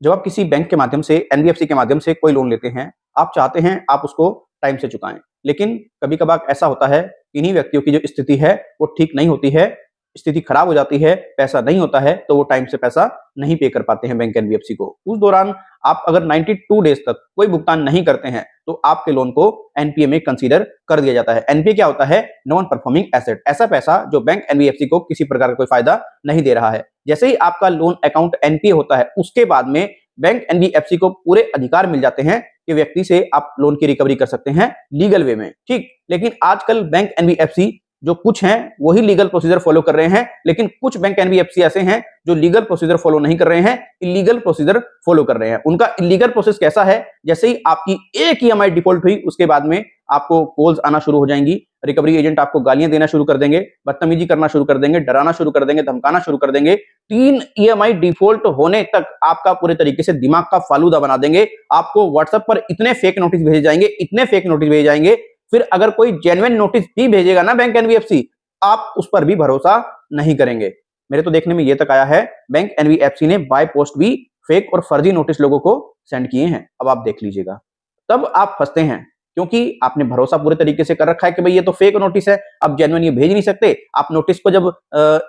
जब आप किसी बैंक के माध्यम से, एनबीएफसी के माध्यम से कोई लोन लेते हैं, आप चाहते हैं आप उसको टाइम से चुकाएँ। लेकिन कभी-कभार ऐसा होता है, इन्हीं व्यक्तियों की जो स्थिति है, वो ठीक नहीं होती है, स्थिति खराब हो जाती है, पैसा नहीं होता है, तो वो टाइम से पैसा नहीं पे कर पाते हैं बैंक एनबीएफसी को। उस दौरान आप अगर 92 डेज़ तक कोई भुगतान नहीं करते हैं, तो आपके लोन को एनपीए में कंसीडर कर दिया जाता है। एनपीए क्या होता है? Non performing asset. ऐसा पैसा जो बैंक एनबीएफसी को किसी प्रकार का कोई फायदा नहीं दे रहा है। जैसे ही आपका लोन अकाउंट एनपीए होता है, उसके बाद में बैंक एनबीएफसी को पूरे अधिकार मिल जाते हैं कि व्यक्ति से आप लोन की रिकवरी कर सकते हैं लीगल वे में, ठीक? लेकिन आजकल बैंक एनबीएफसी जो कुछ हैं वही लीगल प्रोसीजर फॉलो कर रहे हैं, लेकिन कुछ बैंक एनबीएफसी ऐसे हैं जो लीगल प्रोसीजर फॉलो नहीं कर रहे हैं, इलीगल प्रोसीजर फॉलो कर रहे हैं। उनका इलीगल प्रोसेस कैसा है? जैसे ही आपकी एक ईएमआई डिफॉल्ट हुई, उसके बाद में आपको कॉल्स आना शुरू हो जाएंगी, रिकवरी एजेंट आपको गालियां देना शुरू कर देंगे, बदतमीजी करना शुरू कर देंगे, डराना शुरू कर देंगे, धमकाना शुरू कर देंगे। 3 ईएमआई डिफॉल्ट होने तक आपका पूरे तरीके से दिमाग का फालूदा बना देंगे। आपको व्हाट्सएप पर इतने फेक नोटिस भेजे जाएंगे, इतने फेक नोटिस भेजे जाएंगे, फिर अगर कोई जेन्युइन नोटिस भी भेजेगा ना बैंक एनबीएफसी, आप उस पर भी भरोसा नहीं करेंगे। मेरे तो देखने में ये तक आया है, बैंक एनबीएफसी ने बाय पोस्ट भी फेक और फर्जी नोटिस लोगों को सेंड किए हैं। अब आप देख लीजिएगा, तब आप फंसते हैं, क्योंकि आपने भरोसा पूरे तरीके से कर रखा है कि भाई ये तो फेक नोटिस है, आप जेन्युइन ये भेज नहीं सकते। आप नोटिस को जब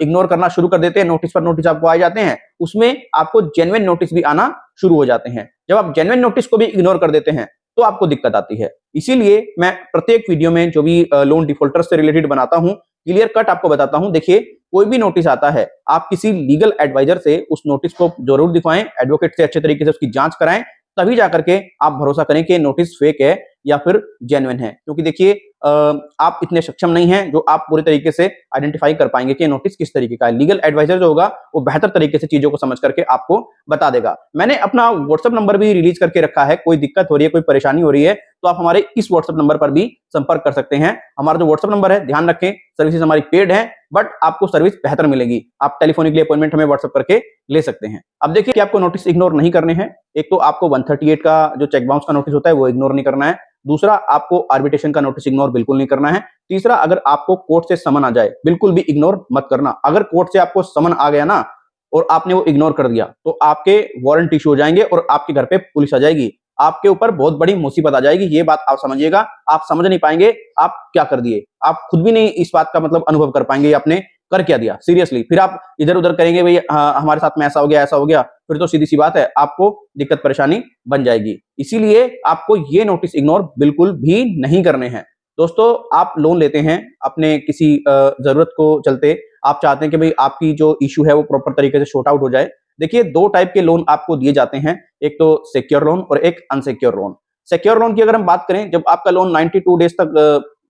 इग्नोर करना शुरू कर देते हैं, नोटिस पर नोटिस आपको आ जाते हैं, उसमें आपको जेन्युइन नोटिस भी आना शुरू हो जाते हैं। जब आप जेन्युइन नोटिस को भी इग्नोर कर देते हैं, तो आपको दिक्कत आती है। इसीलिए मैं प्रत्येक वीडियो में जो भी लोन डिफॉल्टर से रिलेटेड बनाता हूं, क्लियर कट आपको बताता हूं। देखिए, कोई भी नोटिस आता है, आप किसी लीगल एडवाइजर से उस नोटिस को जरूर दिखवाएं, एडवोकेट से अच्छे तरीके से उसकी जांच कराएं, तभी जाकर के आप भरोसा करें कि नोटिस फेक है या फिर जेन्युइन है। क्योंकि देखिए, आप इतने सक्षम नहीं हैं जो आप पूरे तरीके से आइडेंटिफाई कर पाएंगे कि नोटिस किस तरीके का है। लीगल एडवाइजर जो होगा, वो बेहतर तरीके से चीजों को समझ करके आपको बता देगा। मैंने अपना व्हाट्सएप नंबर भी रिलीज करके रखा है। कोई दिक्कत हो रही है, कोई परेशानी हो रही है, तो आप हमारे इस व्हाट्सएप नंबर पर भी संपर्क कर सकते हैं। हमारा जो व्हाट्सएप नंबर है, ध्यान रखें, सर्विसेज हमारी पेड है, बट आपको सर्विस बेहतर मिलेगी। आप टेलीफोनिकली अपॉइंटमेंट हमें व्हाट्सएप करके ले सकते हैं। अब देखिए कि आपको नोटिस इग्नोर नहीं करने हैं। एक तो आपको 138 का जो चेक बाउंस का नोटिस होता है, वो इग्नोर नहीं करना है। दूसरा, आपको आर्बिट्रेशन का नोटिस इग्नोर बिल्कुल नहीं करना है। तीसरा, अगर आपको कोर्ट से समन आ जाए, बिल्कुल भी इग्नोर मत करना। अगर कोर्ट से आपको समन आ गया ना और आपने वो इग्नोर कर दिया, तो आपके वारंट इशू हो जाएंगे और आपके घर पे पुलिस आ जाएगी। आपके ऊपर बहुत बड़ी मुसीबत आ जाएगी। ये बात आप समझिएगा। आप समझ नहीं पाएंगे आप क्या कर दिए, आप खुद भी नहीं इस बात का मतलब अनुभव कर पाएंगे आपने कर क्या दिया। सीरियसली, फिर आप इधर उधर करेंगे, भाई हमारे साथ में ऐसा हो गया, ऐसा हो गया, फिर तो सीधी सी बात है, आपको दिक्कत परेशानी बन जाएगी। इसीलिए आपको ये नोटिस इग्नोर बिल्कुल भी नहीं करने हैं। दोस्तों, आप लोन लेते हैं अपने किसी जरूरत को चलते, आप चाहते हैं कि भाई आपकी जो इशू है वो प्रॉपर तरीके से शॉर्ट आउट हो जाए। देखिए, 2 टाइप के लोन आपको दिए जाते हैं, एक तो सिक्योर लोन और एक अनसिक्योर लोन। सिक्योर लोन की अगर हम बात करें, जब आपका लोन 92 डेज तक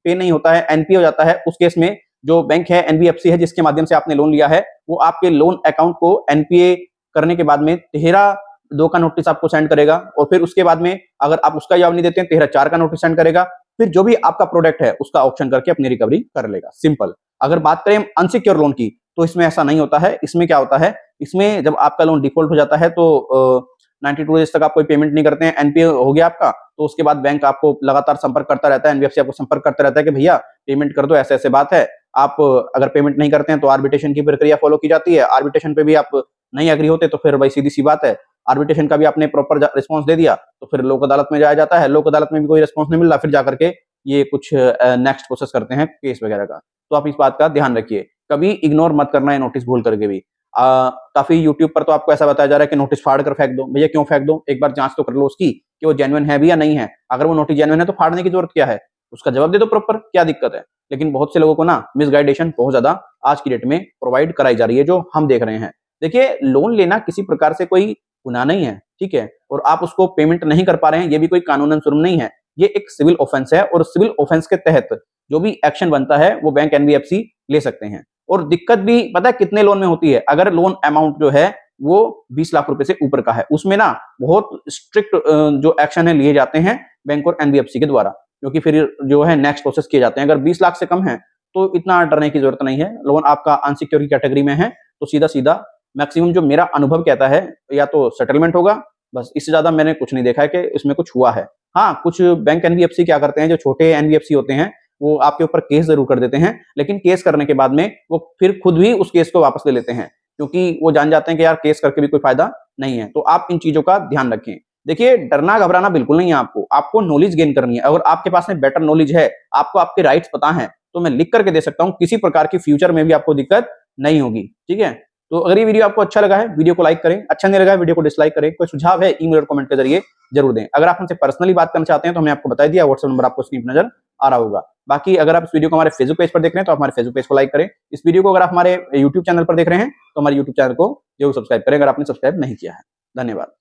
पे नहीं होता है, एनपीए हो जाता है, उस केस में जो बैंक है, एनबीएफसी है, जिसके माध्यम से आपने लोन लिया है, वो आपके लोन अकाउंट को एनपीए करने के बाद में 13/2 का नोटिस आपको सेंड करेगा, और फिर उसके बाद में अगर आप उसका जवाब नहीं देते हैं, 13/4 का नोटिस सेंड करेगा। फिर जो भी आपका प्रोडक्ट है उसका ऑप्शन करके अपनी रिकवरी कर लेगा। सिंपल। अगर बात करें अनसिक्योर लोन की, तो इसमें ऐसा नहीं होता है। इसमें क्या होता है, इसमें जब आपका लोन डिफॉल्ट हो जाता है, तो 92 डेज तक आप कोई पेमेंट नहीं करते हैं, एनपीए हो गया आपका, तो उसके बाद बैंक आपको लगातार संपर्क करता रहता है, एनबीएफसी आपको संपर्क करता रहता है कि भैया पेमेंट कर दो, ऐसे ऐसे बात है। आप अगर पेमेंट नहीं करते हैं तो आर्बिट्रेशन की प्रक्रिया फॉलो की जाती है। आर्बिट्रेशन पे भी आप नहीं एग्री होते तो फिर भाई सीधी सी बात है, आर्बिट्रेशन का भी आपने प्रॉपर रिस्पॉन्स दे दिया तो फिर लोक अदालत में जाया जाता है। लोक अदालत में भी कोई रिस्पॉन्स नहीं मिल रहा, फिर जाकर के ये कुछ नेक्स्ट प्रोसेस करते हैं केस वगैरह का। तो आप इस बात का ध्यान रखिए, कभी इग्नोर मत करना है नोटिस भूल करके भी। काफी यूट्यूब पर तो आपको ऐसा बताया जा रहा है कि नोटिस फाड़ कर फेंक दो। भैया क्यों फेंक दो, एक बार जांच तो कर लो उसकी कि वो जेन्युइन है भी या नहीं है। अगर वो नोटिस जेन्युइन है तो फाड़ने की जरूरत क्या है, उसका जवाब दे दो प्रॉपर, क्या दिक्कत है। लेकिन बहुत से लोगों को ना मिसगाइडेशन बहुत ज्यादा आज की डेट में प्रोवाइड कराई जा रही है, जो हम देख रहे हैं। देखिए, लोन लेना किसी प्रकार से कोई गुनाह नहीं है, ठीक है, और आप उसको पेमेंट नहीं कर पा रहे हैं, ये भी कोई कानूनन जुर्म नहीं है। ये एक सिविल ऑफेंस है, और सिविल ऑफेंस के तहत जो भी एक्शन बनता है वो बैंक एनबीएफसी ले सकते हैं। और दिक्कत भी पता है कितने लोन में होती है, अगर लोन अमाउंट जो है वो 20 लाख रुपए से ऊपर का है, उसमें ना बहुत स्ट्रिक्ट जो एक्शन है लिए जाते हैं बैंक और एनबीएफसी के द्वारा, क्योंकि फिर जो है नेक्स्ट प्रोसेस किए जाते हैं। अगर 20 लाख से कम है तो इतना डरने की जरूरत नहीं है। लोन आपका अनसिक्योर की कैटेगरी में है तो सीधा सीधा मैक्सिमम जो मेरा अनुभव कहता है, या तो सेटलमेंट होगा, बस इससे ज्यादा मैंने कुछ नहीं देखा है कि इसमें कुछ हुआ है। हाँ, कुछ बैंक एनबीएफसी क्या करते हैं, जो छोटे एनबीएफसी होते हैं, वो आपके ऊपर केस जरूर कर देते हैं, लेकिन केस करने के बाद में वो फिर खुद भी उस केस को वापस ले लेते हैं, क्योंकि वो जान जाते हैं कि यार केस करके भी कोई फायदा नहीं है। तो आप इन चीजों का ध्यान रखें। देखिए, डरना घबराना बिल्कुल नहीं है आपको नॉलेज गेन करनी है। अगर आपके पास में बेटर नॉलेज है, आपको आपके राइट्स पता है, तो मैं लिख करके दे सकता हूँ, किसी प्रकार की फ्यूचर में भी आपको दिक्कत नहीं होगी। ठीक है? तो अगर ये वीडियो आपको अच्छा लगा है, वीडियो को लाइक करें, अच्छा नहीं लगा है वीडियो को डिसलाइक करें। कोई सुझाव है, ईमेल और कमेंट के जरिए जरूर दें। अगर आप हमसे पर्सनली बात करना चाहते हैं तो हमने आपको बता दिया, व्हाट्सएप नंबर आपको स्क्रीन पर नजर आ रहा होगा। बाकी अगर आप इस वीडियो को हमारे फेसबुक पेज पर देख रहे हैं तो आप हमारे फेसबुक पेज को लाइक करें। इस वीडियो को अगर आप हमारे यूट्यूब चैनल पर देख रहे हैं तो हमारे यूट्यूब चैनल को जरूर सब्सक्राइब करें, अगर आपने सब्सक्राइब नहीं किया है। धन्यवाद।